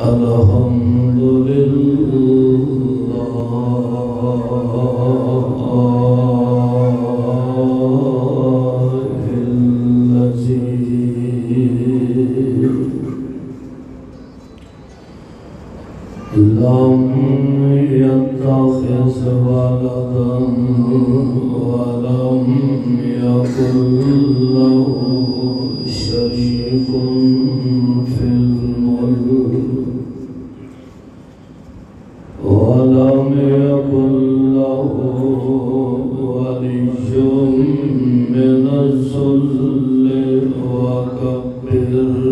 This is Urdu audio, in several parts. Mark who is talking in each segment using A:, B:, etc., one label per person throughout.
A: الحمد لله الذي لم يتخذ ولدا ولم يكن له شريك في الملك ولم يكن له ولي من الذل وكبره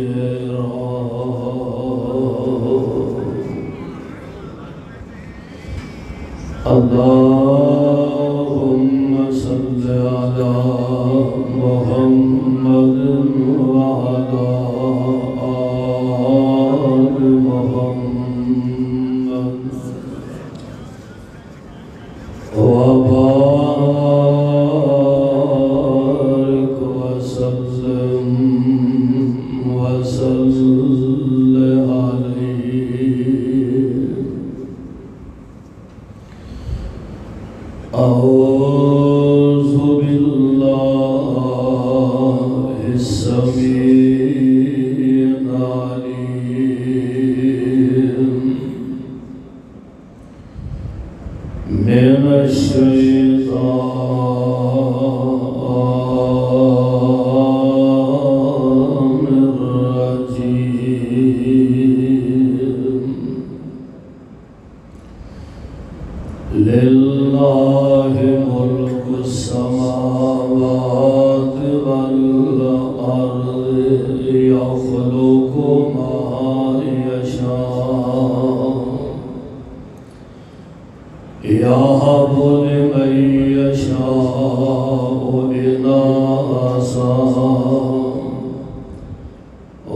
A: تكبيرا. اللهم صل على محمد وعلى آل محمد وبارك وسلم عليه. أعوذ بالله السميع العليم من الشيطان الرجيم. لله ملك السماوات والأرض يخلق ما يشاء يهب لمن يشاء إناثا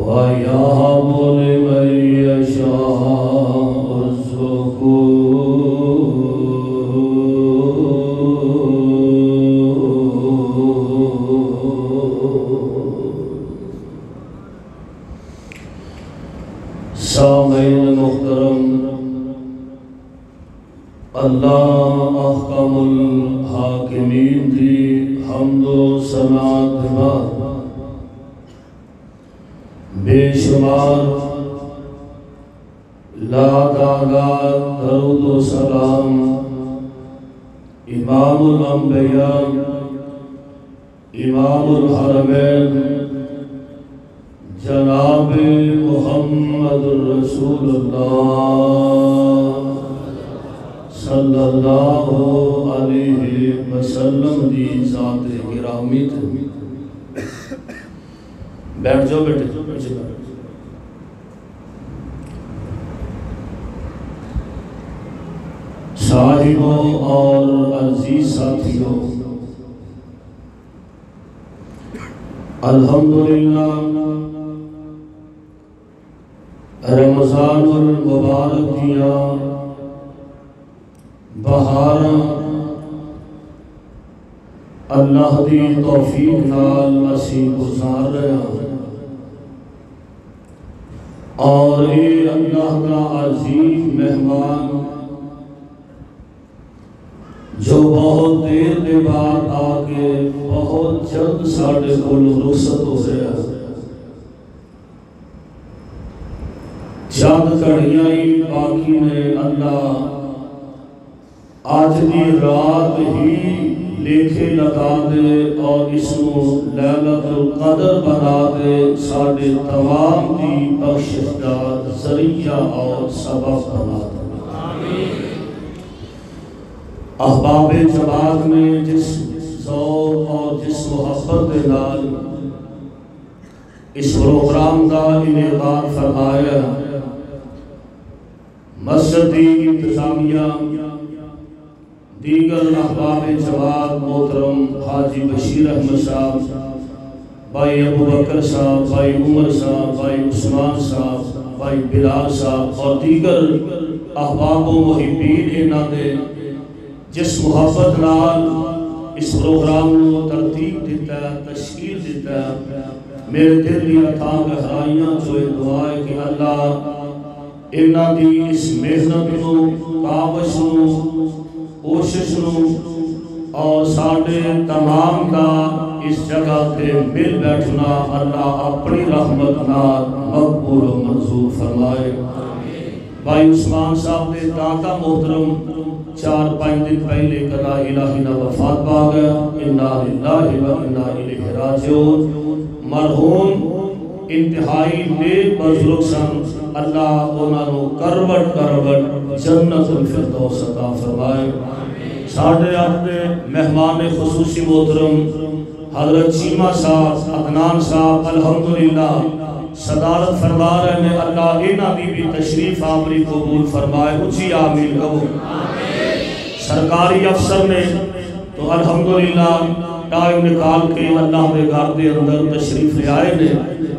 A: ويهب لمن يشاء الذكور. سامعین محترم، اللہ احکم الحاکمین دی حمد و ثنا بعد بے شمار لا تعداد درود و سلام امام الانبیاء امام الحرمین جناب محمد رسول اللہ صلی اللہ علیہ وسلم دی ذات گرامی تے بیٹھ جاؤ بیٹے صاحبوں اور عزیز ساتھیوں، الحمدللہ رمضان المبارک دیا بہاراں اللہ دی توفیق نال اسی گزار رہے ہیں، اور یہ اللہ کا عظیم مہمان جو بہت دیر کے بعد آکے بہت جلد ساڑھے کل رخصت ہو گیا، چند گھڑیاں ہی باقی نے، اللہ آج دی رات ہی لیکھے لگا دے اور اس کو لیلۃ القدر بنا دے، ساڑھے تمام دی بخشش دا ذریعہ اور سبب بنا دے. احباب جماعت میں جس ذوق اور جس محبت دے نال اس پروگرام کا انعقاد فرمایا، مسجد انتظامیہ دیگر احباب جماعت محترم حاجی بشیر احمد صاحب، بھائی ابو بکر صاحب، بھائی عمر صاحب، بھائی عثمان صاحب، بھائی بلال صاحب اور دیگر احباب و محبین انہاں دے جس محبت نال اس پروگرام کو ترتیب دیتا ہے، تشکیل دیتا ہے، میرے دل دی اتھاں گہرائیاں جو دعا ہے کہ اللہ انہاں دی اس محنت نو، کاوش نو، کوشش نو اور ساڑھے تمام کا اس جگہ تے مل بیٹھنا اللہ اپنی رحمت نال مقبول و منظور فرمائے۔ بھائی عثمان صاحب نے داتا محترم 4-5 دن پہلے قضاء الہی نہ وفات پا گیا، انا للہ و انا الیہ راجعون۔ مرحوم انتہائی نیک بزرگ سن، اللہ انہاں نو کروٹ کروٹ جنت الفردوس عطا فرمائے۔ ساڑھے اپنے مہمان خصوصی محترم حضرت چیمہ صاحب، عدنان صاحب الحمدللہ صدارت فرما رہے ہیں، اللہ انہاں دی بھی تشریف آوری قبول فرمائے، اچھی آمین کہو۔ سرکاری افسر نے تو الحمدللہ ٹائم نکال کے اللہ دے گھر دے اندر تشریف لے آئے نے،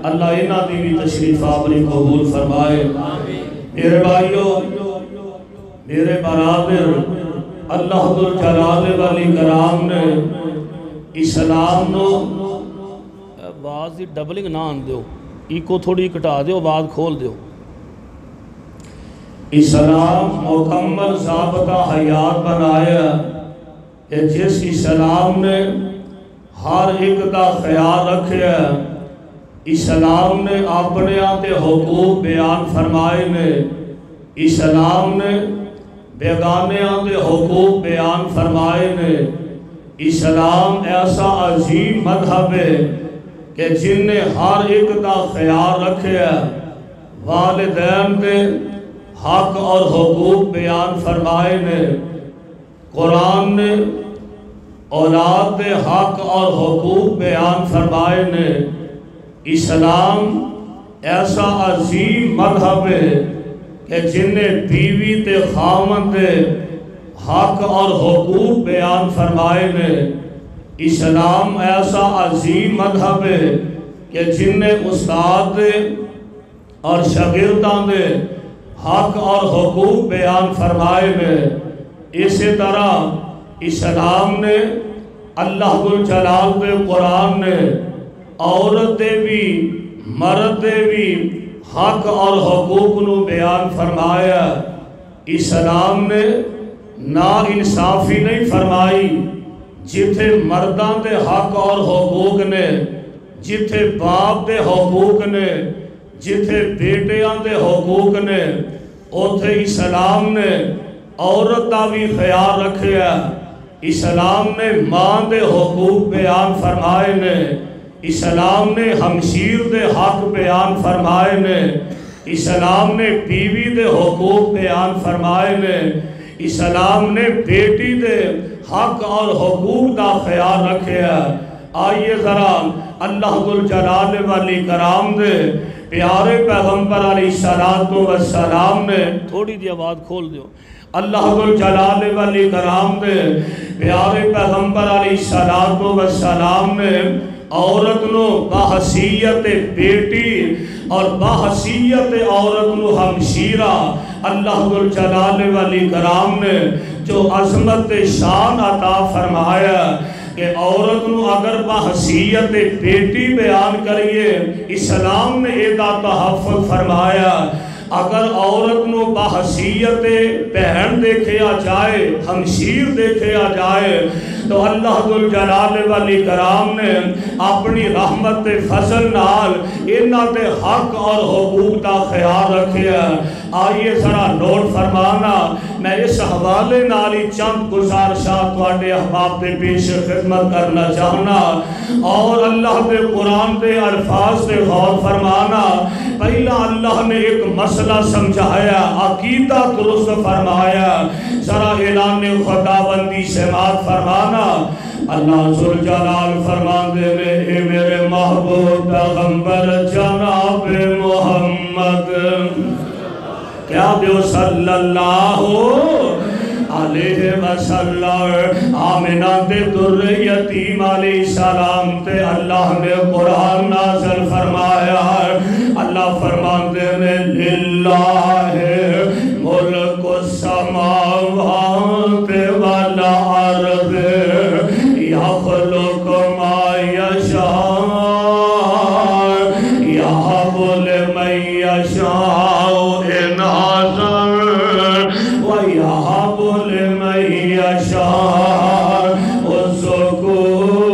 A: اللہ انہاں دی بھی تشریف آوری قبول فرمائے۔ میرے بھائیو، میرے برادر، اللہ ذوالجلال والی کرام نے اسلام نو آواز دی ڈبلنگ نہ آن دیو، ایکو تھوڑی کٹا دیو، آواز کھول دیو۔ اسلام مکمل ضابطہ حیات بنایا کہ جس اسلام نے ہر ایک دا خیال رکھیا، اسلام نے اپنے آتے حقوق بیان فرمائے نے، اسلام نے بیگانے آتے حقوق بیان فرمائے نے۔ اسلام ایسا عظیم مذہب ہے کہ جن نے ہر ایک دا خیال رکھیا، والدین دے حق اور حقوق بیان فرمائے نے، قرآن نے اولاد دے حق اور حقوق بیان فرمائے نے۔ اسلام ایسا عظیم مذہب ہے کہ جن نے بیوی تے خاوند دے حق اور حقوق بیان فرمائے نے۔ اسلام ایسا عظیم مذہب ہے کہ جن نے استاد دے اور شاگردان دے حق اور حقوق بیان فرمائے نے۔ اسی طرح اسلام نے اللہ ذوالجلال دے قرآن نے عورت دے بھی مرد دے بھی حق اور حقوق نو بیان فرمایا۔ اسلام نے نا انصافی نہیں فرمائی، جتھے مردان دے حق اور حقوق نے، جتھے باپ دے حقوق نے، جتھے بیٹیاں دے حقوق نے، اوتھے اسلام نے عورت دا بھی خیال رکھیا۔ اسلام نے ماں دے حقوق بیان فرمائے نے، اسلام نے ہمشیر دے حق بیان فرمائے نے، اسلام نے بیوی دے حقوق بیان فرمائے نے، اسلام نے بیٹی دے حق اور حقوق دا خیال رکھیا۔ آئیے ذرا اللہ ذوالجلال والی کرام دے پیارے پیغمبر علیہ السلام نے تھوڑی دی آواز کھول دیو، اللہ ذوالجلال والی کرام دے پیارے پیغمبر علیہ السلام نے عورت نو بحثیت بیٹی اور بحثیت عورت نو ہمشیرہ اللہ ذوالجلال والی کرام نے جو عظمت شان عطا فرمایا کہ عورت نو اگر بحثیت بیٹی بیان کریے، اسلام نے ایدہ تحفظ فرمایا۔ اگر عورت نو بحثیت بہن دیکھیا جائے، ہمشیر دیکھیا جائے، تو اللہ ذوالجلال والی کرام نے اپنی رحمت فضل نال انہاں دے حق اور حقوق دا خیال رکھیا۔ آئیے ذرا نوٹ فرمانا، میں اس حوالے نالی چند گزارشات واڈے احباب دے پیش خدمت کرنا چاہنا اور اللہ دے قرآن دے الفاظ دے غور فرمانا۔ پہلا اللہ نے ایک مسئلہ سمجھایا، عقیدہ درست فرمایا، ذرا اعلان خداوندی سماعت فرمانا۔ اللہ ذوالجلال فرماندے میں اے میرے محبوب پیغمبر جناب محمد کیا دیو صلی اللہ علیہ وسلم آمنہ دے در یتیم علیہ السلام تے اللہ نے قرآن نازل فرمایا۔ اللہ فرماندے میں للہ ملک السماوات والارض یہب لمن یشاء الذکور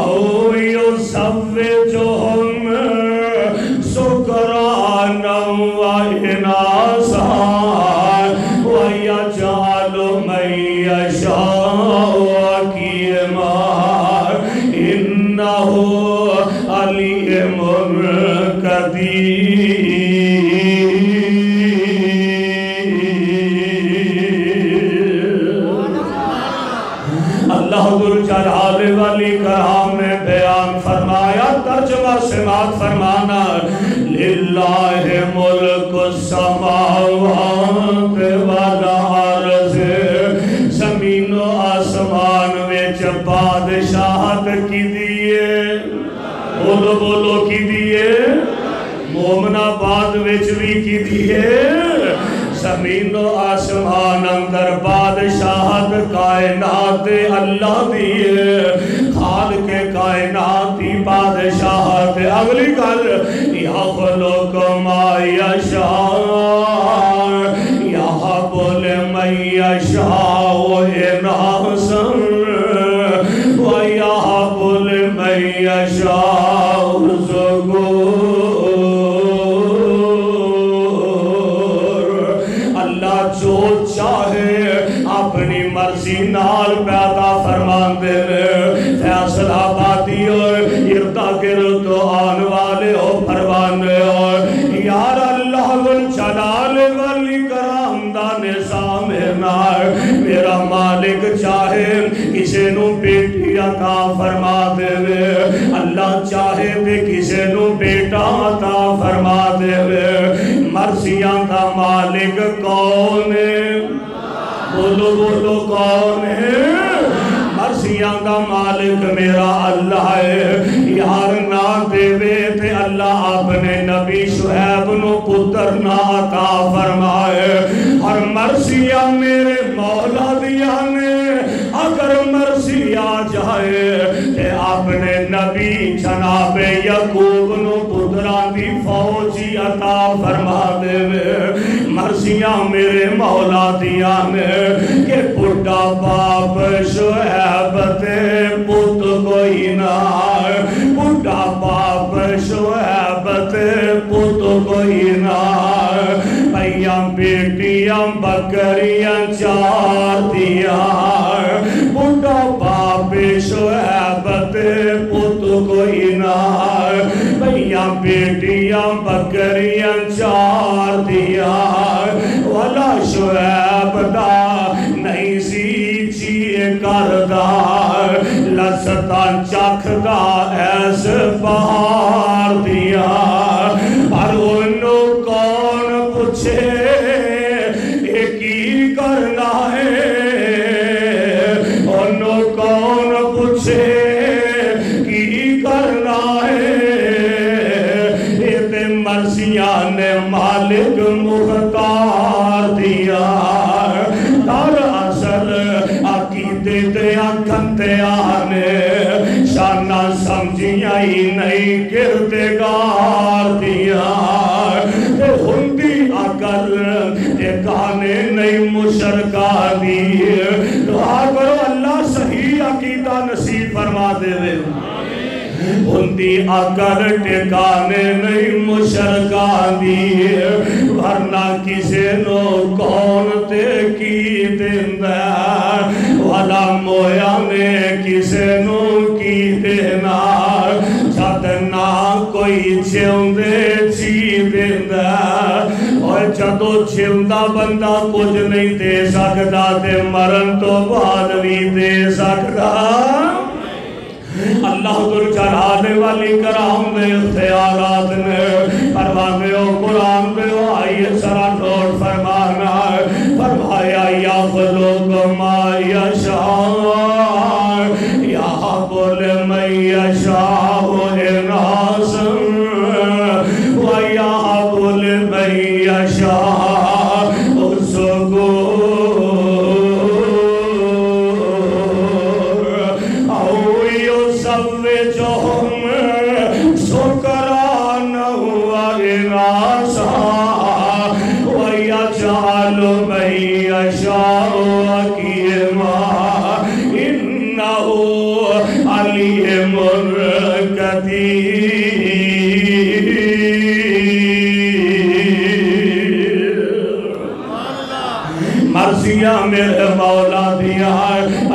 A: او یزوجہم ذکرانا واناثا ویجعل من یشاء عقیما انہ علیم قدیر۔ اللہ ذوالجلال والاکرام نے بیان فرمایا، ترجمہ سماعت فرمانا، للہ ملک السماوات والارض، زمین و آسمان وچ بادشاہت کی دیئے، بولو بولو کی دیئے، مومن آباد وچ بھی کی دیئے، زمین و آسمان اندر بادشاہت کائنات اللہ دیئے، خالق کائنات دی بادشاہت۔ اگلی گل یخلق ما یشاء یہب لمن یشاء اناثا ویہب لمن یشاء الذکور۔ اللہ جو چاہے اپنی مرضی نال پیدا فرمان دے، فیصل آبادی اور اردا گرد آن والے ہو پروانے ہو، یار اللہ ذوالجلال والاکرام دا نظام ہے نار۔ میرا مالک چاہے کسے نو بیٹی عطا فرما دے، اللہ چاہے تے کسے نو بیٹا عطا فرما دے۔ مرضیاں دا مالک کون ہے؟ بولو بولو کون ہے؟ مرضیاں دا مالک میرا اللہ ہے۔ یار نہ دے تے اللہ اپنے نبی شعیب نو پتر نہ عطا فرمائے۔ اور مرضیاں میرے مولا دیا نے اگر مرضی آ جائے تے اپنے نبی جناب یعقوب نو پتران دی فوجی عطا فرما دے۔ مرضیاں میرے مولا دیا نے کہ بڑھا باپ شعیب تے پت کوئی نہ، بڑھا باپ شعیب تے پت کوئی نہ، بھائیاں بیٹیاں بکریاں چار دیا، بڑھا باپ شعیب تے پت کوئی نہ، بھائیاں بیٹیاں بکریاں چار دیا، والا شعیب دا نہیں سی چیئے کردہ، لذتاں چکھدہ ایس بہار دیا۔ پر انہوں کون پوچھے ایک ہی کرنا ہے، انہوں کون پوچھے کی کرنا ہے، یہ مرضیاں نے مالک مختار دیا۔ در اصل عقیدے دیا کھنتے آنے شانہ سمجھیاں ہی نہیں کردگار دیا، ہندی عقل ٹھکانے نہیں مشرکہ دی۔ دعا کرو اللہ صحیح عقیدہ نصیب فرما دے۔ ہندی عقل ٹھکانے نہیں مشرکہ دی، ورنہ کسے نو کون تے کی دیندہ، والا مویا نے کسے نو کی دینا، جد نہ کوئی چھوندے چی دیندہ، اور جدو چھوندہ بندہ کچھ نہیں دے سکتا تے مرن تو بعد بھی دے سکتا۔ اللہ ذوالجلال والاکرام نے اختیارات نے پروانے و قرآن پہ آئیے سرا نوٹ فرمانا، فرمایا یخلق ما یشاء یہب لمن یشاء اناثا ویہب لمن یشاء الذکور۔ زوجہم ذکرانا واناثا الناس وَيَجْعَلُ مَن يَشَاءُ عَقِيمًا إِنَّهُ عَلِيمٌ قدیر۔ مرضیاں میرے مولا دیا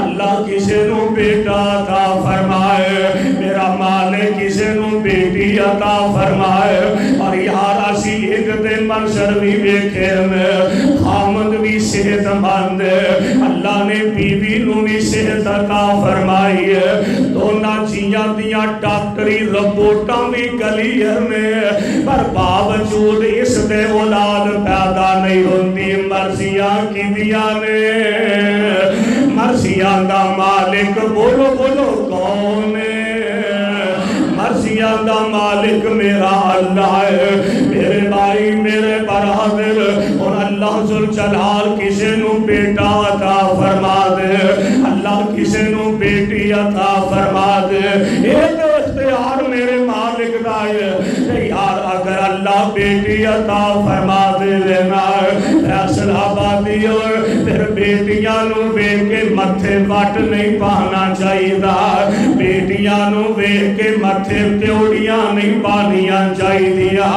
A: اللہ کسے نو بیٹا عطا فرمائے، میرا مالک کسے نو بیٹی عطا فرمائے، اور یار اسی ایک دے منظر بھی بیکھے میں خامد بھی صحت مند اللہ نے بیوی نو بھی صحت عطا فرمائی ہے، دونہ چیاں دیاں ڈاکٹری رپورٹاں بھی کلیئر میں، پر باوجود اس دے اولاد پیدا نہیں ہوندی۔ مرضیاں کی دیا نے مرضیاں دا مالک بولو بولو کون ہے؟ مرضیاں دا مالک میرا اللہ ہے۔ میرے بھائی میرے برادر اور اللہ ذوالجلال کسے نو بیٹا عطا فرما دے، اللہ کسے نو بیٹی عطا فرما دے، ایک اختیار میرے مالک دا ہے کہ یار اگر اللہ بیٹی عطا فرما دے لینا فیصل آبادی اور پھر بیٹیاں نو بیٹھ کے متھے وٹ نہیں پانا چاہیے دا، بیٹیاں نو بیٹھ کے متھے تیوڑیاں نہیں پانیاں چاہیے دیا۔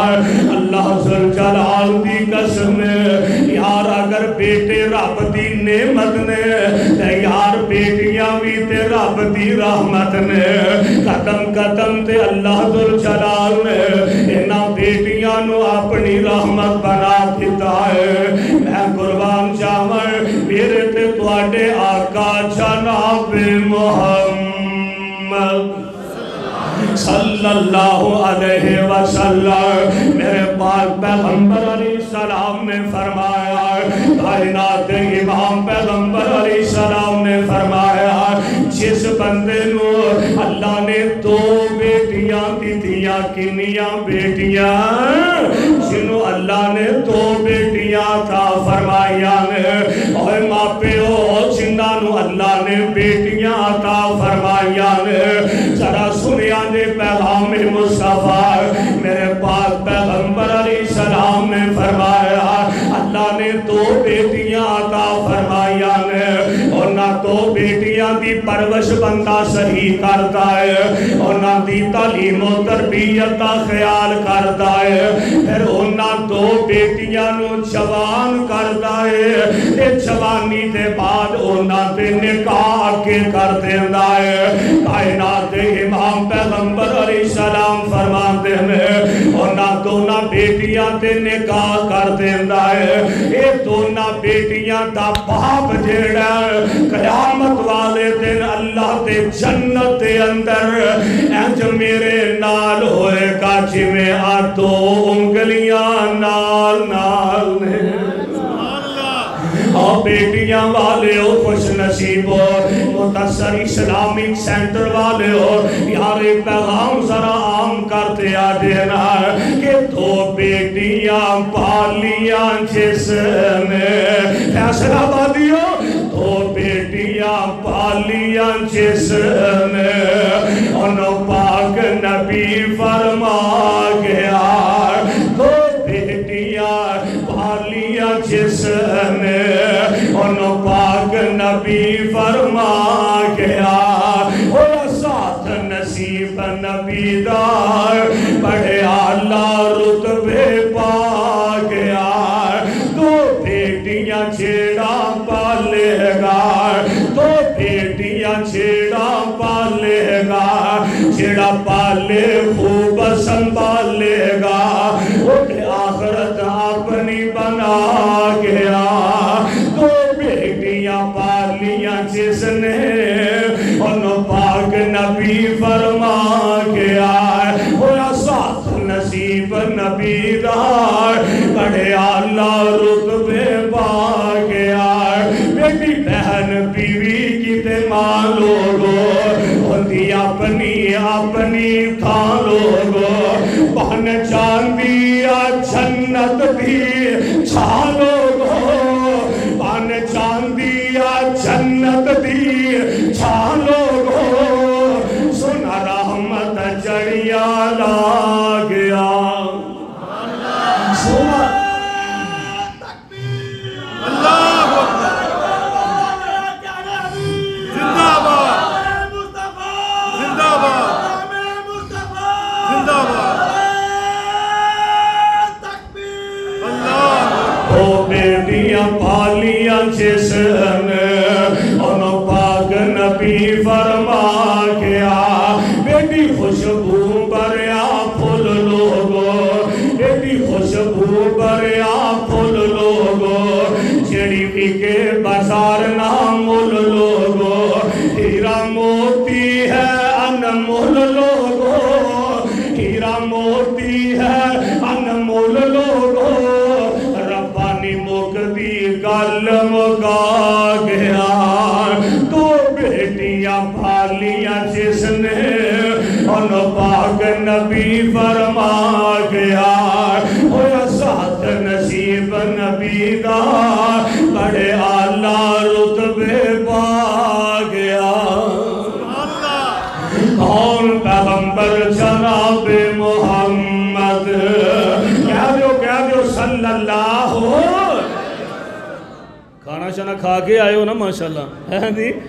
A: اللہ ذوالجلال دی قسم یار اگر بیٹے رب دی نعمت نے تے یار بیٹیاں بھی تے رب دی رحمت نے، قدم قدم تے اللہ ذوالجلال نے انہاں بیٹیاں نو اپنی رحمت بنا دیتا ہے۔ میں قربان جاواں میرے تے تواڈے آقا جناب محمد صلی اللہ علیہ وسلم میرے پاک پیغمبر علیہ السلام نے فرمایا، کائنات امام پیغمبر علیہ السلام نے فرمایا جس بندے نو اللہ نے دو بیٹیاں دیتیاں، کنیاں بیٹیاں جنہوں اللہ نے دو بیٹیاں عطا فرمائیاں نے، اور ماں پیو جنہاں نو اللہ نے بیٹیاں عطا فرمائیاں نے، ذرا سنیاں دے پیغام مصطفیٰ میرے پاک پیغمبر علیہ السلام نے فرمایا اللہ نے دو بیٹیاں عطا فرمائیاں نے، اور نہ دو بیٹیاں دی پرورش بندہ صحیح کرتا ہے، اور نہ دی تعلیم و تربیت کا خیال کرتا ہے، پھر انہاں دو بیٹیاں نو جوان کرتا ہے، تے جوانی دے بعد انہاں دے نکاح کے کر دیندہ ہے۔ کائنات امام پیغمبر علیہ السلام فرماتے ہیں انہاں دونہ بیٹیاں تے نکاح کر دیندہ ہے، اے دونہ بیٹیاں دا باپ جیڑا قیامت والے دن اللہ تے جنت دے اندر انج میرے نال ہوئے گا جی میں آتو انگلیاں نال نال نے۔ اور بیٹیاں والے ہو خوش نصیب ہو، متصر اسلامک سینٹر والے ہو، یار پیغام ذرا عام کرتے آ دینا کہ دو بیٹیاں پالیاں جس نے فیصل آبادی ہو، دو بیٹیاں پالیاں جس نے انہوں پاک نبی فرما گیا، دو بیٹیاں پالیاں جس نے انہوں پاک نبی فرما گیا، اور ساتھ نصیب نبی دار بڑے اعلیٰ رتبے پا گیا، دو بیٹیاں چھیڑا پالے گا، دو بیٹیاں چھیڑا پالے گا، چھیڑا پالے خوب سنبھالے گا، وہ آخرت اپنی بنا گیا، دو بیٹیاں پالیاں جس نے انہوں پاک نبی فرما گیا، ہویا ساتھ نصیب نبی دار بڑے اعلیٰ رتبے پا گیا۔ بیٹی بہن بیوی کی تے ماں لوگو ہوندی اپنی اپنی تھا لوگو، بہن چاندی جنت دی چھالو گو، بہن چاندی جنت دی چھالو گو، سنا رحمت جڑیا لا گیا۔ بیٹیاں پالیاں جسن انہوں پاک نبی فرما گیا بیٹی خوشبو بریا پھول لوگو بیٹی خوشبو بریا پھول لوگو جڑی بھی کے بازار نامول لوگو ہیرا موتی ہے انمول لوگو ہیرا موتی ہے انمول لوگو گل مکا گیا تو بیٹیاں پالیاں جس نے ان پاک نبی فرما گیا ہویا ساتھ نصیب نبی دا بڑے اعلیٰ رتبے پا گیا کون پیغمبر جناب محمد کہہ دیو صلی اللہ کھانا شانا کھا کے آئے ہو نا ماشاءاللہ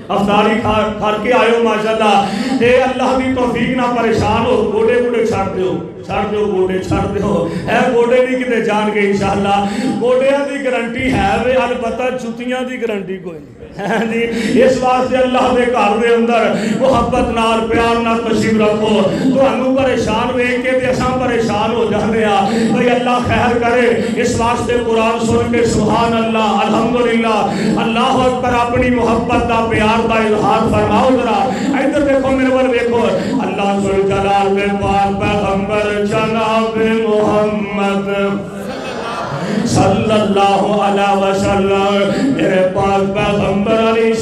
A: افطاری کھا کے آئے ہو ماشاءاللہ اے اللہ دی توفیق نہ پریشان ہو گوڑے گوڑے چھاڑ دیو گوڑے چھاڑ دیو اے گوڑے نہیں کتے جان کے انشاءاللہ گوڑیاں دی گرنٹی ہے وے البتہ جتیاں دی گرنٹی کوئی نہیں اس واسطے اللہ دے گھر دے اندر محبت نال پیار نال تشریف رکھو تو ہمیں پریشان ہوئے کہ ایسا پریشان ہو جانے بھئی اللہ خیر کرے اس واسطے قرآن سن کے سبحان اللہ الحمدللہ اللہ اکبر اپنی محبت دا پیار دا اظہار فرماؤ ذرا ادھر دیکھو میرے پر دیکھو اللہ ذوالجلال کے پاک پیغمبر جناب محمد صلی اللہ علیہ وسلم میرے پاک پیغمبر علیہ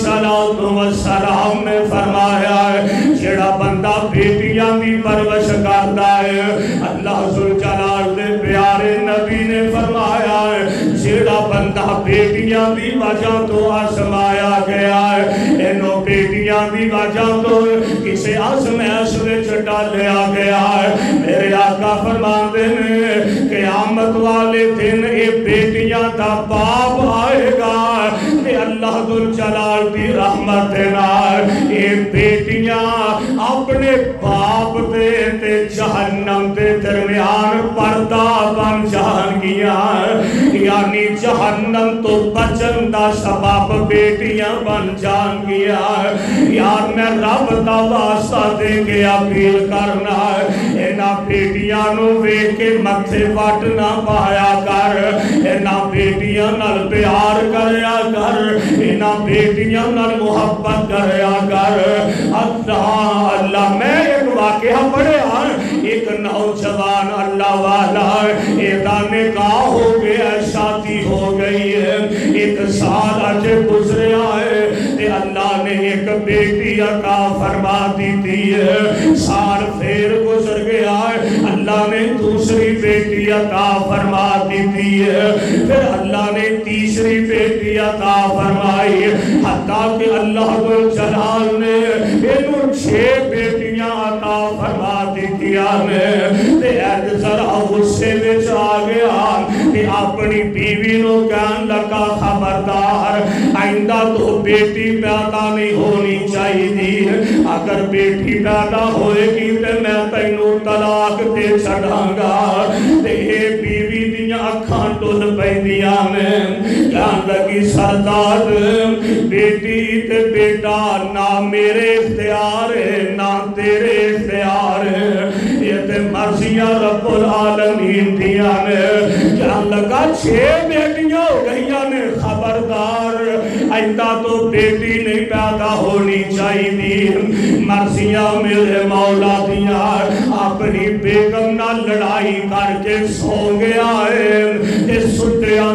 A: السلام نے فرمایا ہے جڑا بندہ بیٹیاں بھی پرورش کرتا ہے اللہ ذوالجلال دے پیارے نبی نے فرمایا ہے جڑا بندہ بیٹیاں بھی وجہ تو آزمایا گیا ہے انہوں بیٹیاں بھی وجہ تو کسے آزمائش وچ ڈالیا گیا ہے میرے آقا فرماتے ہیں قیامت والے دن بیٹیاں دا باپ آئے گا کہ اللہ ذوالجلال دی رحمت نال اے بیٹیاں اپنے باپ دے جہنم دے درمیان پردہ بن جان گیا یعنی جہنم تو بچن دا سبب بیٹیاں بن جان گیا یار میں رب دا واسطہ دے کے اپیل کرنا اینا بیٹیاں نو وے کے متھے وٹ نہ پایا کر اینا بیٹیاں نال پیار کریا کر اینا بیٹیاں نال محبت کریا کر اللہ میں ایک واقعہ پڑھے ایک نوجوان اللہ والا ایدہ نکاح ہو گیا شادی ہو گئی ہے ایک سال اجے گزرے آئے اللہ نے ایک بیٹی عطا فرما دی تھی سال پھر گزر گیا ہے اللہ نے دوسری بیٹی عطا فرما دی تھی پھر اللہ نے تیسری بیٹی عطا فرمائی حتیٰ کہ اللہ ذوالجلال نے انہوں 6 بیٹیاں عطا فرما دی کیا میں ایک ذرا غصے میں آ گیا کہ اپنی بیوی نو کہن لگا خبردار آئندہ تو بیٹی پیدا نہیں ہونی چاہیے اگر بیٹی پیدا ہوئے گی تو میں تینوں طلاق دے چھڑاں گا اے بیوی دیاں اکھاں ٹل پیندیاں میں کہن لگی سردار بیٹی تے بیٹا نہ میرے اختیار ہے نہ تیرے اختیار ہے یہ تے مرضیاں رب العالمین دیاں نے کہن لگا 6 بیٹیاں ہو گئیاں نے خبردار آئندہ تو بیٹی نہیں پیدا ہونی چاہیے مرضیاں میرے مولا دیاں اپنی بیگم نہ لڑائی کر کے سو گیا ہے سٹیا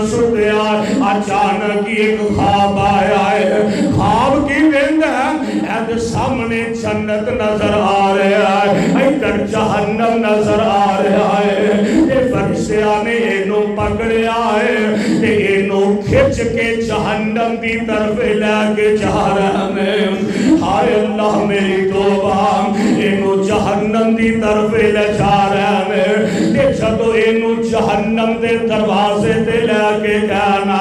A: اچانک ایک خواب آیا ہے خواب کی وند ہے سامنے جنت نظر آ رہا ہے ادھر جہنم نظر آ رہا ہے یہ فرشتیاں نے انہوں پکڑیا ہے انہوں کھچ کے جہنم دی طرف لے کے جا رہے ہیں ہائے اللہ میری توبہ اینو جہنم دی طرف لے جا رہے ہیں تے جدو اینو جہنم دے دروازے تے لے کے جانا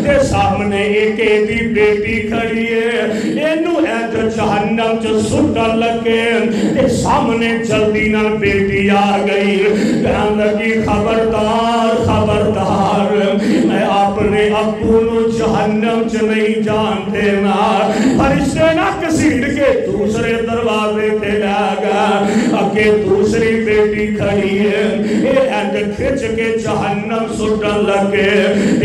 A: تے سامنے ایک ایدی بیٹی کھڑی ہے اینو ایج جہنم جو سٹن لگے تے سامنے جلدی نہ بیٹی آ گئی کہنے لگی خبردار خبردار میں اپنے ابو نو جہنم چ نہیں جانتے نا فرشتے نہ کسیڑ کے دوسرے دروازے تے لے گا اگے دوسری بیٹی کھڑی ہے یہ ایج کھچ کے جہنم سٹن لگے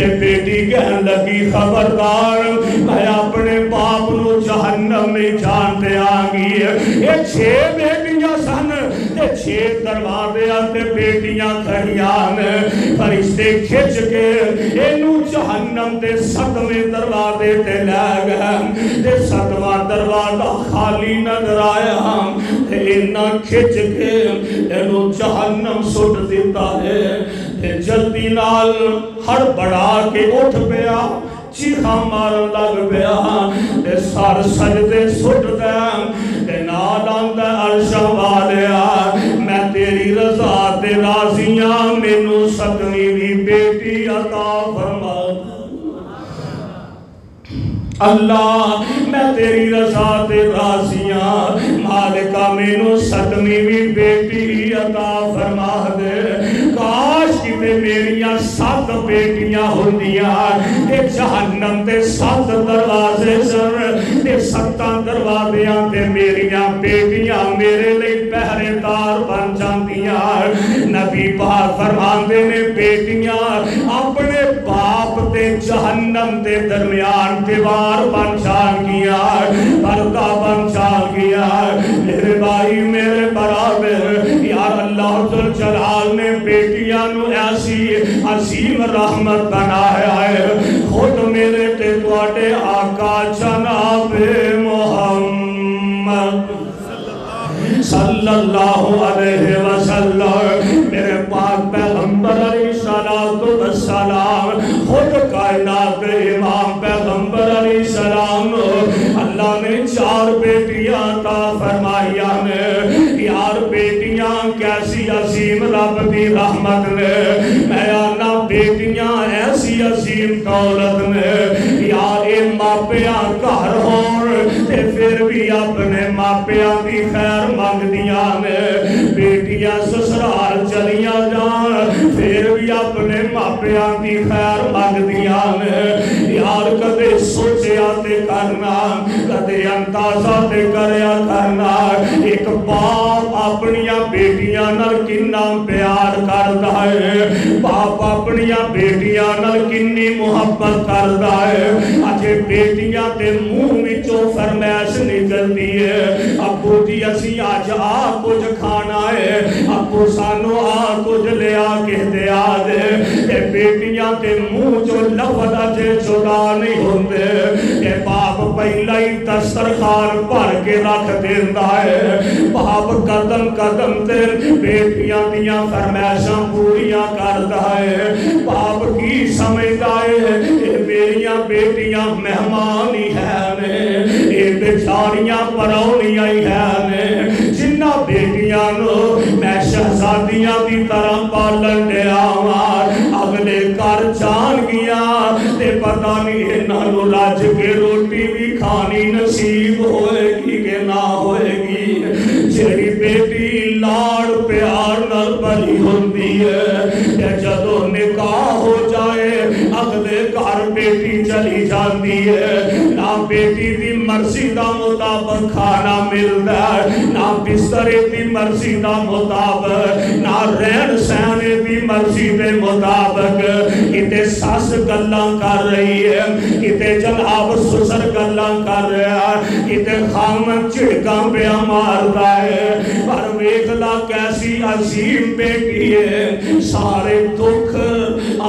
A: یہ بیٹی کہنے لگی خبردار میں اپنے باپ نو جہنم نہیں جانتے آگی یہ 6 بیٹیاں سن تے 6 دروازے آتے بیٹیاں کھڑیاں فرشتے کھچ کے اینو جہنم دے 7ویں دروازے تے لے گئے تے 7واں دروازہ خالی نظر آیا تے اینا کھچ کے اینو جہنم سٹ دیتا ہے تے جلدی نال ہر بڑا کے اٹھ پیا چیخا مارن لگ پیا تے سر سجدے سٹ دے تے نال آندا عرش والیا میں تیری رضا تے راضیاں مینوں 7ویں دی بیٹی عطا فرما اللہ میں تیری رضا تے راضیاں مالکہ مینوں 7ویں بھی بیٹی عطا فرما دے کاش کتے میریاں 7 بیٹیاں ہوندیاں تے جہنم تے 7 دروازے سر تے 7 دروازیاں تے میریاں بیٹیاں میرے لئے پہرے دار بن جاندیاں نبی پاک فرماندے نے بیٹیاں اپنے باپ تے جہنم تے درمیان دیوار بن جان گیا پردہ بن جان گیا میرے بھائی میرے برابر یار اللہ ذوالجلال نے بیٹیاں نو ایسی عظیم رحمت بنایا ہے خود میرے تے تواڈے آقا جناب محمد صلی اللہ علیہ وسلم میرے پاک پیغمبر علیہ السلام خود کائنات امام پیغمبر علیہ السلام اللہ نے 4 بیٹیاں عطا فرمائیاں نے یار بیٹیاں کیسی عظیم رب دی رحمت نے میں آنا بیٹیاں ایسی عظیم دولت نے یار اے ماپیاں گھر ہون تے پھر بھی اپنے ماپیاں دی خیر مانگ دیاں نے بیٹیاں سسرال چلیاں جان پھر بھی اپنے ماپیاں دی خیر مانگ دیاں نے یار کدے سوچیا تے کرنا کدے اندازہ تے کریا کرنا ایک باپ اپنیاں بیٹیاں نال کنا پیار کردا ہے باپ اپنیاں بیٹیاں نال کنی محبت کردا ہے اجے بیٹیاں تے منہ وچوں فرمائش نکلدی ہے ابو جی اسی اج آ کچھ کھانا ہے ابو سانو آ کچھ لیا کے دیا دے اے بیٹیاں تے منہ جو لفظ اجے جدا نہیں ہوندے اے باپ پہلا ہی دسترخوان بھر کے رکھ دیندا ہے باپ قدم قدم تے بیٹیاں دیاں فرمائشاں پوریاں کردا ہے باپ کی سمجھدا ہے اے میریاں بیٹیاں مہمان ہی ہیں اے بیچاریاں پراؤنیاں ہی ہیں جنہ بیٹیاں نو میں شہزادیاں دی طرح پالن دے آوار اگلے کار جان گیا تے پتہ نہیں انہاں نو لاج کے روٹی بھی کھانی نصیب ہوئے گی کہ نہ ہوئے گی جیڑی بیٹی لاڑ پیار نال بھری ہوندی ہے تے جدوں نکاح ہو جائے اگلے گھر بیٹی چلی جاندی ہے نہ بیٹی دی مرضی دا مطابق کھانا ملدا ہے نہ بسترے دی مرضی دا مطابق نہ رہن سہنے دی مرضی دے مطابق کتے ساس گلاں کر رہی ہے کتے جناب سسر گلاں کر رہا ہے کتے خامن چڑکاں پہ ماردا ہے پر ویکھلا کیسی عظیم بیٹی ہے سارے دکھ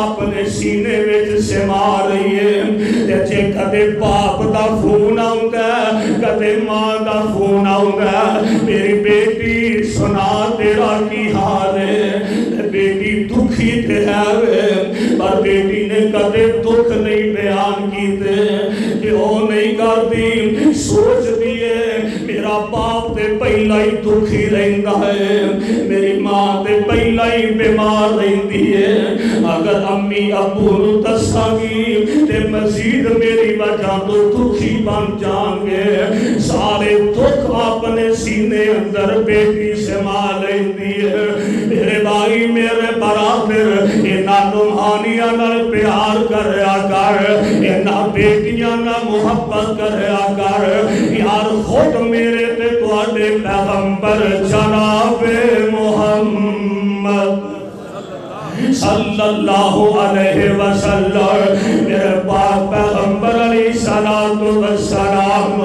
A: اپنے سینے وچ سما رہی ہے جے کدے باپ دا فون آوندا کدے ماں دا فون آوندا میری بیٹی سنا تیرا کی حال ہے بیٹی دکھی تے ہے پر بیٹی نے کدے دکھ نہیں تے کہ وہ نہیں کرتی سوچ دیے میرا باپ تے پہلا ہی دکھی رہندا ہے میری ماں تے پہلا ہی بیمار رہندی ہے اگر امی ابو نو دساں گی تے مزید میری وجہ تو دکھی بن جان گے سارے دکھ اپنے سینے اندر بیٹی سے مار لیندی ہے میرے بھائی میرے برادر انہاں نمحانیاں نال پیار کریا کر انہاں بیٹیاں نال محبت کریا کر یار خود میرے تے تواڈے پیغمبر جناب محمد صلی اللہ علیہ وسلم میرے پاک پیغمبر علیہ الصلوۃ والسلام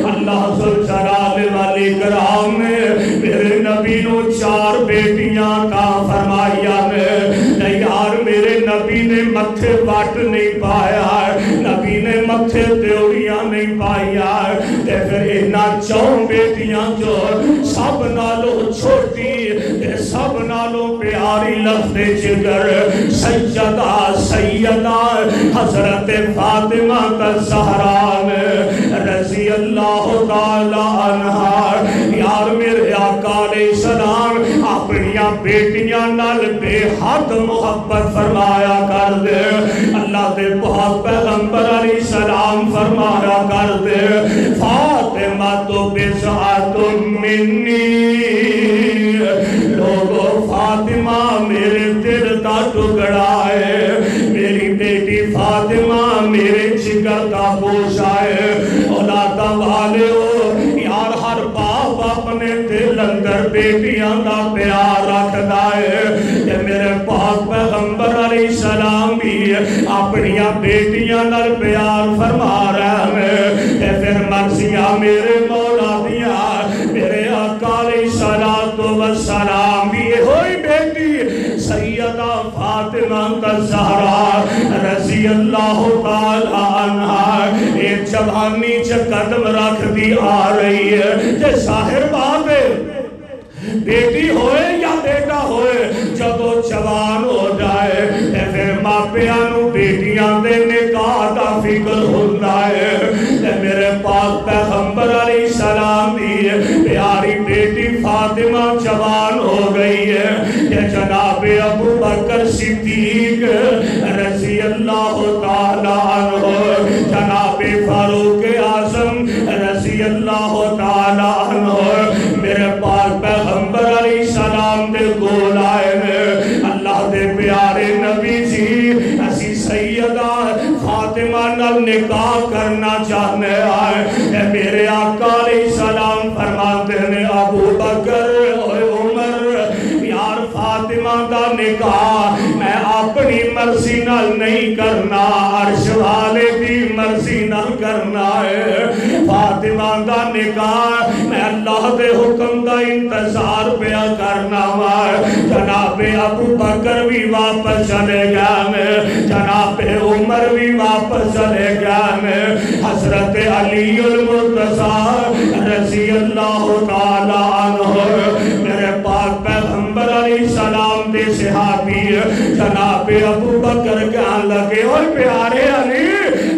A: اللہ ذوالجلال والاکرام نے میرے نبی نو 4 بیٹیاں کا فرمایا نے یار میرے نبی نے متھے وٹ نہیں پایا نبی نے متھے دیوڑیاں نہیں پایا تے پھر انہاں 4 بیٹیاں جو سب نالوں چھوٹی تے سب نالوں پیاری لفظ جگر سیدہ حضرت فاطمہ الزہرا رضی اللہ تعالی عنہا یار میرے آقا علیہ السلام اپنیاں بیٹیاں نال بے حد محبت فرمایا کر دے اللہ دے پاک پیغمبر علیہ السلام فرمایا کر دے فاطمہ تو بضعۃ منی لوگو فاطمہ میرے دل کا ٹکڑا ہے میری بیٹی فاطمہ میرے جگر کا گوشہ ہے اولاد والے ہو یار ہر باپ اپنے دل اندر بیٹیاں کا پیار رکھتا ہے کہ میرے پاک پیغمبر علیہ السلام بھی اپنیاں بیٹیاں نال پیار فرما رہے ہیں کہ پھر مرضیاں میرے مولا دیا میرے آقا علیہ الصلوۃ والسلام بھی ہوئی بیٹی سیدہ فاطمہ الزہرا رضی اللہ تعالی عنہا ایک جوانی چ قدم رکھ دی آ رہی ہے کہ ظاہر بات ہے بیٹی ہوئے یا بیٹا ہوئے جب وہ جوان ہو جائے پھر ماپیاں نو بیٹیاں دے نکاح دا فکر ہوتا ہے میرے پاک پیغمبر علیہ السلام دی پیاری بیٹی فاطمہ جوان ہو گئی ہے کہ جناب ابو بکر صدیق رضی اللہ تعالی عنہ جناب فاروق اعظم رضی اللہ تعالی عنہ میرے پاک پیغمبر علیہ السلام دے کول آئے اللہ دے پیارے نبی جی اسی سیدہ فاطمہ نال نکاح کرنا چاہنے آئے میرے آقا علیہ السلام فرماتے ہیں ابو بکر اور عمر یار فاطمہ دا نکاح میں اپنی مرضی نال نہیں کرنا عرش والے دی مرضی نال کرنا ہے فاطمہ دا نکاح میں اللہ دے حکم دا انتظار پیا کرنا ہے جناب ابو بکر بھی واپس چلے گئے جناب عمر بھی واپس چلے گئے حضرت علی المرتضی رضی اللہ تعالی عنہ میرے پاک پیغمبر علیہ السلام دے صحابی جناب ابو بکر کہنے لگے اور پیارے علی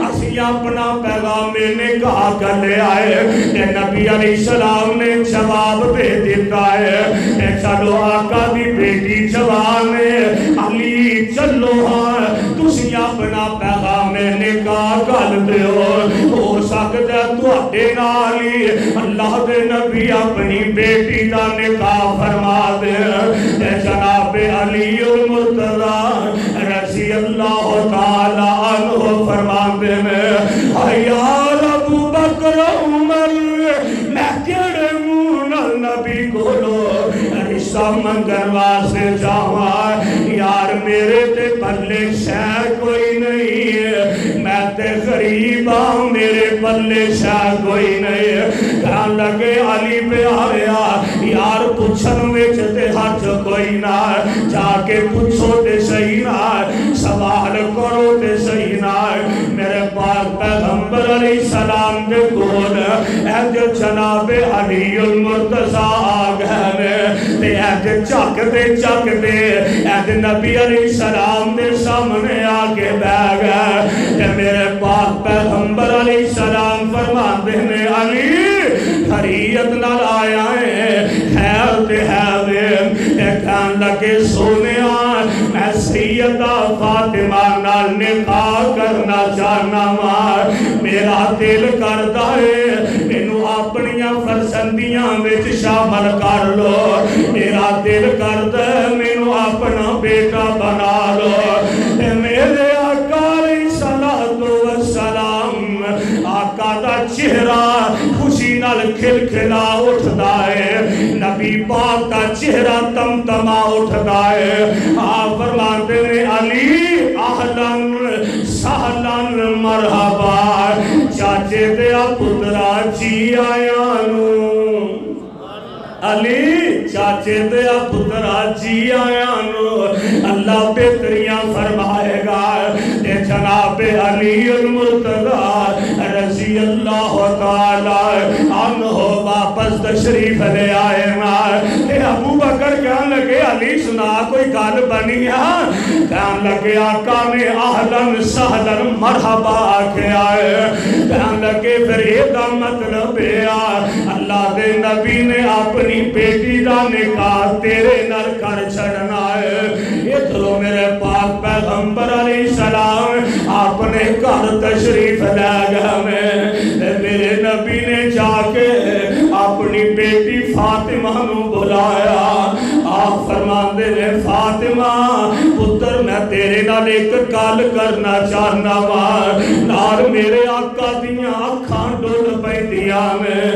A: اسی اپنا پیغام نکاح کر لے آئے کہ نبی علیہ السلام نے جواب دے دیتا ہے کہ چلو آقا دی بیٹی جوان ہے علی چلو ہاں تسی اپنا پیغام نکاح کر دے ہو سکتا ہے تو اٹھے نالی اللہ دے نبی اپنی بیٹی دا نکاح فرما دے کہ جناب علی المرتضی رضی اللہ تعالی عنہ فرما دے یار ابو بکر عمر میں کیڑے منہ نبی کولو رشتہ منگن واسطے جاواں یار میرے تے پلے شے کوئی نہیں ہے میں تے غریب ہوں میرے پلے شے کوئی نہیں ہے کہنے لگے علی پہ آیا یار پوچھن وچ تے حج کوئی نہ جا کے پوچھو تے صحیح نہ سوال کرو تے صحیح نہ میرے پاک پیغمبر علیہ السلام دے کول اج جناب علی المرتضی آ گئے تے اج چک دے اج نبی علیہ السلام دے سامنے آ کے بیٹھ گئے تے میرے پاک کے سونے میں سیدہ فاطمہ نال نکاح کرنا چاہنا وا میرا دل کردا ہے مینوں اپنیاں فرزندیاں وچ شامل کر لو میرا دل کردا ہے مینوں اپنا بیٹا بنا لو تے میرے آقا علیہ الصلوۃ والسلام آقا دا چہرہ خوشی نال کھل کھلا اٹھدا ہے نبی پاک دا چہرہ تمتما اٹھدا ہے آپ فرماتے ہیں علی اہلن سہلن مرحبا چاچے دیا پترا جی آیا نو علی چاچے دیا پترا جی آیا نو اللہ بہتریاں فرمائے گا تے جناب علی المرتضی رضی اللہ تعالی عنہ واپس تشریف لے آئے نا تے ابو بکر کہنے لگے علی سنا کوئی گل بنی ہے کہنے لگے آقا نے اہلن سہلن مرحبا آکے آئے کہنے لگے پھر یہ دا مطلب ہے اللہ دے نبی نے اپنی بیٹی دا نکاح تیرے نر کر چھڑنا ہے یہ تو میرے پاک پیغمبر علیہ السلام اپنے گھر تشریف لے گیا میں میرے نبی نے جا کے اپنی بیٹی فاطمہ نو بلایا آپ فرماندے نے فاطمہ پتر میں تیرے نال ایک گل کرنا چاہنا وا نال میرے آقا دیاں اکھاں ڈول پیندیاں میں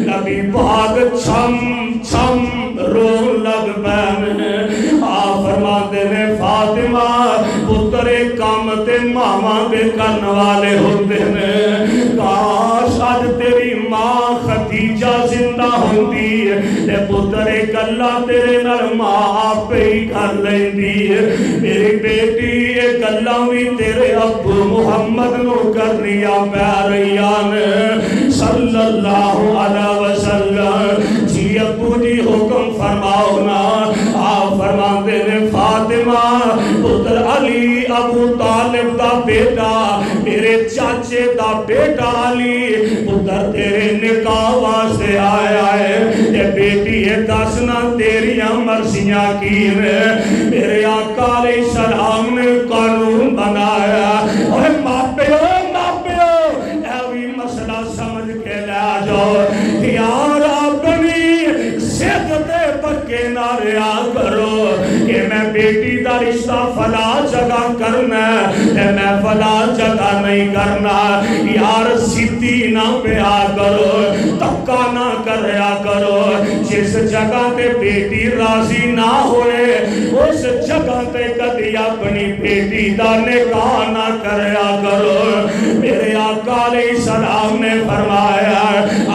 A: نبی پاک چھم چھم رو لگ پین آپ فرماندے نے فاطمہ پتر ایک کام تے ماما دے کرن والے ہوندے نے کاش آج تیری ماں خدیجہ زندہ ہوندی تے پتر ایک اللہ تیرے نال ماں آپ ہی کر لیندی میری بیٹی ایک اللہ بھی تیرے ابو محمد نو کر لیا پیاریان صلی اللہ علیہ وسلم جی ابو جی حکم فرماؤ نا آپ فرماندے نے فاطمہ پتر علی ابو طالب دا بیٹا میرے چاچے دا بیٹا علی پتر تیرے نکاح واسطے آیا ہے یہ بیٹی یہ دسنا تیریاں مرضیاں کی میرے آقا علیہ السلام نے قانون بنایا اور ماپیو ایوی مسئلہ سمجھ کے لے جاؤ یار اپنی زد دے پکے نہ ریا کرو کہ میں بیٹی دا رشتہ فلا جگہ کرنا ہے میں فلا جگہ نہیں کرنا یار زدی نہ پیا کرو تکا نہ کریا کرو جس جگہ تے بیٹی راضی نہ ہوئے اس جگہ تے کدی اپنی بیٹی دا نکاح نہ کریا کرو میرے آقا علیہ السلام نے فرمایا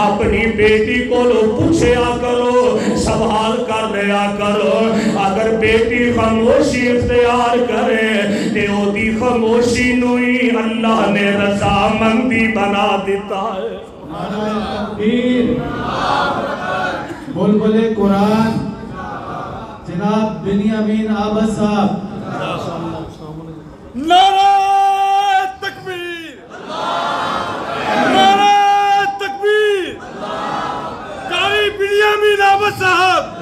A: اپنی بیٹی کو لو پوچھیا کرو سوال کر لیا کرو اگر بیٹی خاموشی اختیار کرے تے او دی خاموشی نوئی اللہ نے رضامندی بنا دیتا ہے
B: بلبل قرآن جناب بنیامین عابد صاحب
C: نعرہ تکبیر نعرہ تکبیر قاری بنیامین عابد صاحب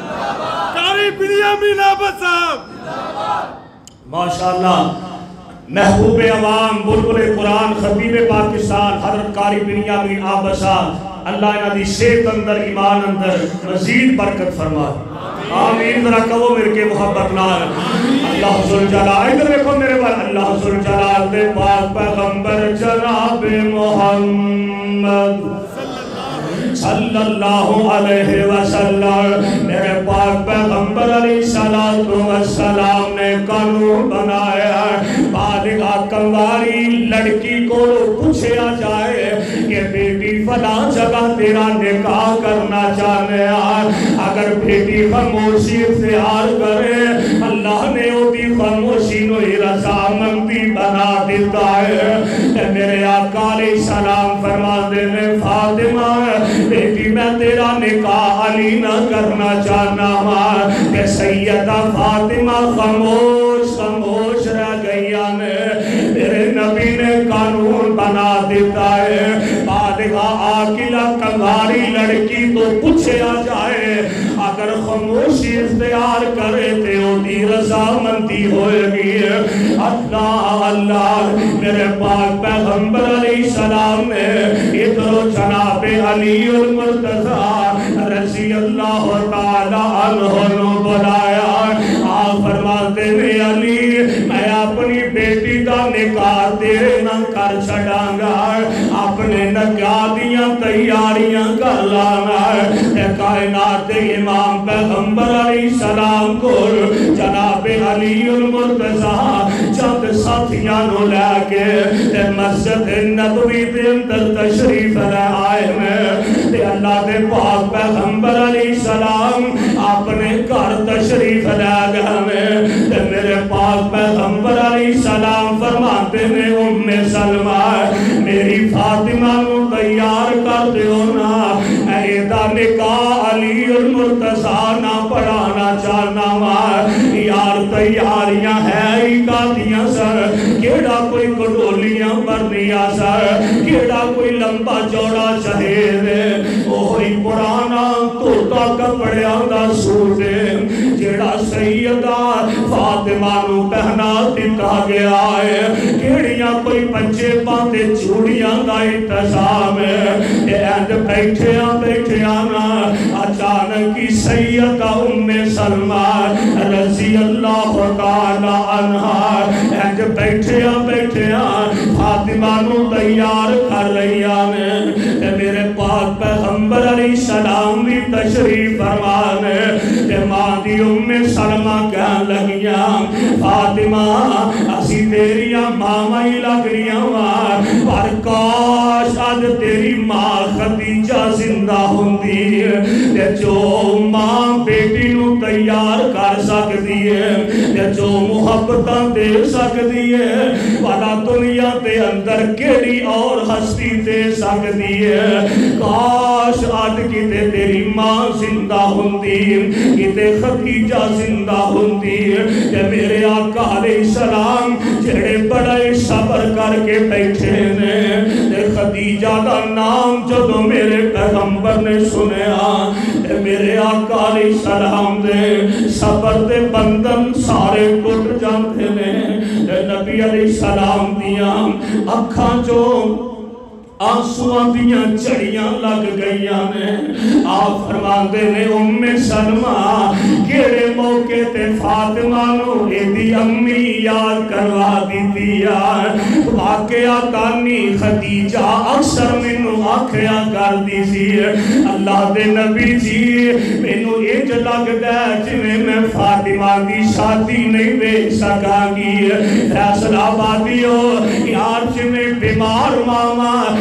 C: قاری بنیامین عابد صاحب
A: ماشاءاللہ محبوب عوام بلبل قرآن خطیب پاکستان حضرت قاری بنیامین عابد صاحب اللہ انہاں دی صحت اندر ایمان اندر مزید برکت فرمائے آمین ذرا کہو میرے کے محبت نال اللہ ذوالجلال ادھر دیکھو میرے بار اللہ ذوالجلال دے پاک پیغمبر جناب محمد صلی اللہ علیہ وسلم میرے پاک پیغمبر علیہ السلام نے قانون بنایا بالغ کنواری لڑکی کو پوچھا جائے کہ بیٹی فلاں جگہ تیرا نکاح کرنا چاہنے اگر بیٹی خاموشی اختیار کرے اللہ نے اوٹی خاموشی نو ہی رضامندی بنا دیتا ہے میرے آقا علیہ السلام فرما دینے فاطمہ بیٹی میں تیرا نکاح علی نہ کرنا چاہنا ہوں کہ سیدہ فاطمہ خاموش رہ گئیاں میرے نبی نے قانون بنا دیتا ہے بالغہ عاقلہ کنواری لڑکی تو پوچھا جائے اگر خاموشی اختیار کرے تے اودی رضامندی ہوئے گی اللہ اللہ میرے پاک پیغمبر علیہ السلام نے ادھر جناب علی المرتضی رضی اللہ تعالی عنہ نے بلایا آپ فرماتے ہیں علی میں اپنی بیٹی دا نکاح تیرے نہ کر چھڑاں گا اپنے نکاح دیاں تیاریاں کر لانا اے کائنات امام پیغمبر علیہ السلام کو جناب علی المرتضی چند ساتھیاں نو لے کے مسجد نبوی دے اندر تشریف لے آئے میں تے اللہ دے پاک پیغمبر علیہ السلام اپنے گھر تشریف لے گئے میں تے میرے پاک پیغمبر علیہ السلام فرماتے ہیں ام سلمہ میری فاطمہ نو تیار کر دیو نا ایدہ نکاح علی المرتضی نہ پڑھانا چاہنا وا یار تیاریاں ہے ہی کاتیاں سر کیڑا کوئی کٹولیاں برنیا سر کیڑا کوئی لمبا چوڑا شہید اوہی پرانا توتا کپڑیاں دا سوٹ جیڑا سیدہ فاطمہ نو پہنا دیتا گیا ہے کیڑیاں کوئی بچے باندے چوڑیاں دا انتظام ایند بیٹھیاں نا اچانک کی سیدہ ام سلمہ رضی اللہ تعالی عنہا ایند بیٹھیاں فاطمہ نو تیار کر رہیا میں میرے پاک پیغمبر علیہ السلام بھی تشریف فرمانے تے ماں دی ام سلمہ کہن لگیاں فاطمہ اسی تیریاں ماما ہی لگ رہیاں وار پر کاش آج تیری ماں خدیجہ زندہ ہوندی تے جو ماں بیٹی نو تیار کر سکتی ہے تے جو محبتاں دے سکتی ہے والا دنیا تے اندر کیڑی اور ہستی دے سکتی ہے کاش آج کتے تیری ماں زندہ ہوندی کتے خدیجہ زندہ ہوندی کہ میرے آقا علیہ السلام جڑے بڑے صبر کر کے بیٹھے نے تے خدیجہ دا نام جدو میرے پیغمبر نے سنیا تے میرے آقا علیہ السلام دے صبر دے بندن سارے ٹوٹ جاندے نے نبی علیہ السلام دیاں اکھاں جو آنسوਆਂ ਦੀਆਂ ਝੜੀਆਂ ਲੱਗ ਗਈਆਂ ਨੇ ਆਪ ਫਰਮਾਉਂਦੇ ਨੇ ਉਮੇ ਸਲਮਾ ਕਿਹੜੇ ਮੌਕੇ ਤੇ ਫਾਤਿਮਾ ਨੂੰ ਇਹਦੀ ਅੰਮੀ ਯਾਦ ਕਰਵਾ ਦਿੱਤੀ ਯਾਰ ਵਾਕਿਆ ਕਾਨੀ ਖਦੀਜਾ ਅਕਸਰ ਮੈਨੂੰ ਆਖਿਆ ਕਰਦੀ ਸੀ ਅੱਲਾ ਦੇ ਨਬੀ ਜੀ ਮੈਨੂੰ ਇੰਜ ਲੱਗਦਾ ਜਿਵੇਂ ਮੈਂ ਫਾਤਿਮਾ ਦੀ ਸ਼ਾਦੀ ਨਹੀਂ ਵੇਖ ਸਕਾਂਗੀ ਫੈਸਲਾਬਾਦੀਓ ਯਾਰ ਜਿਵੇਂ ਬਿਮਾਰ ਮਾਮਾ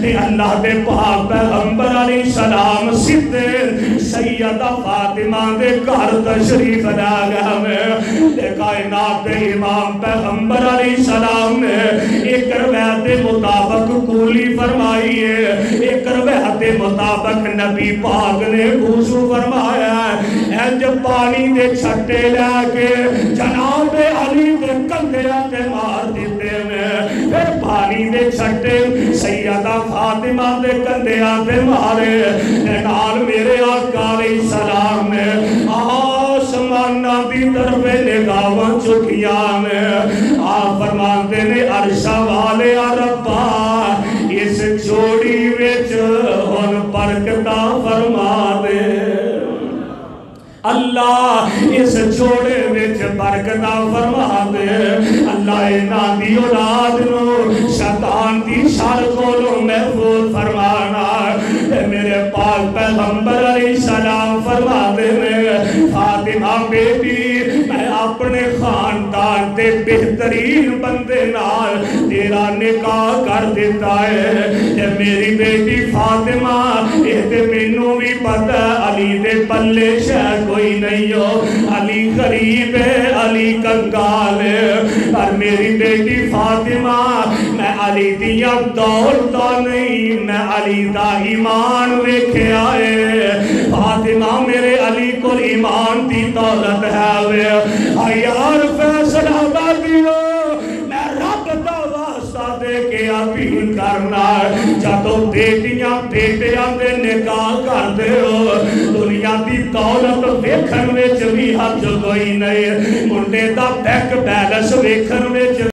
A: تے اللہ دے پاک پیغمبر علیہ السلام سدھے سیدہ فاطمہ دے گھر تشریف لا گئے تے کائنات دے امام پیغمبر علیہ السلام نے ایک روایت کے مطابق کولی فرمائی ہے، ایک روایت کے مطابق نبی پاک نے وضو فرمایا ہے، جب پانی دے چھٹے لے کے جناب علی دے کندھیاں تے مار دیتے ہیں، پھر پانی دے چھٹے سیدہ فاطمہ دے کندھیاں تے مارے، نال میرے آقا علیہ السلام نے آسمانہ دی طرف نگاہاں چکیاں میں آپ فرماتے نے عرشہ والے ربا اس جوڑی وچ ہن برکتاں فرما دے، اللہ اس جوڑے وچ برکتاں فرما دے، اللہ انہاں دی اولاد نو شیطان دی شر کولوں محفوظ فرمانا، میرے پاک پیغمبر علیہ السلام فرما دے فاطمہ بیٹی میں اپنے خاندان دے بہترین بندے نال تیرا نکاح کر دیتا ہے، میری بیٹی فاطمہ یہ تے مینوں بھی پتہ علی دے پلے شے کوئی نہیں ہو، علی غریب ہے علی کنگال ہے، پر میری بیٹی فاطمہ میں علی دیا دولتا نہیں میں علی دا ایمان ویکھے آئے، فاطمہ میرے علی کو ایمان دی دولت ہے یار فیصلہ دا دیو میں رب دا واسطہ دے کے اپیل کرنا، جدو بیٹیاں بیٹیاں دے نکاح کر دے ہو دنیا دی دولت ویکھن وچ بھی حج کوئی نہیں، منڈے دا بینک بیلنس ویکھن وچ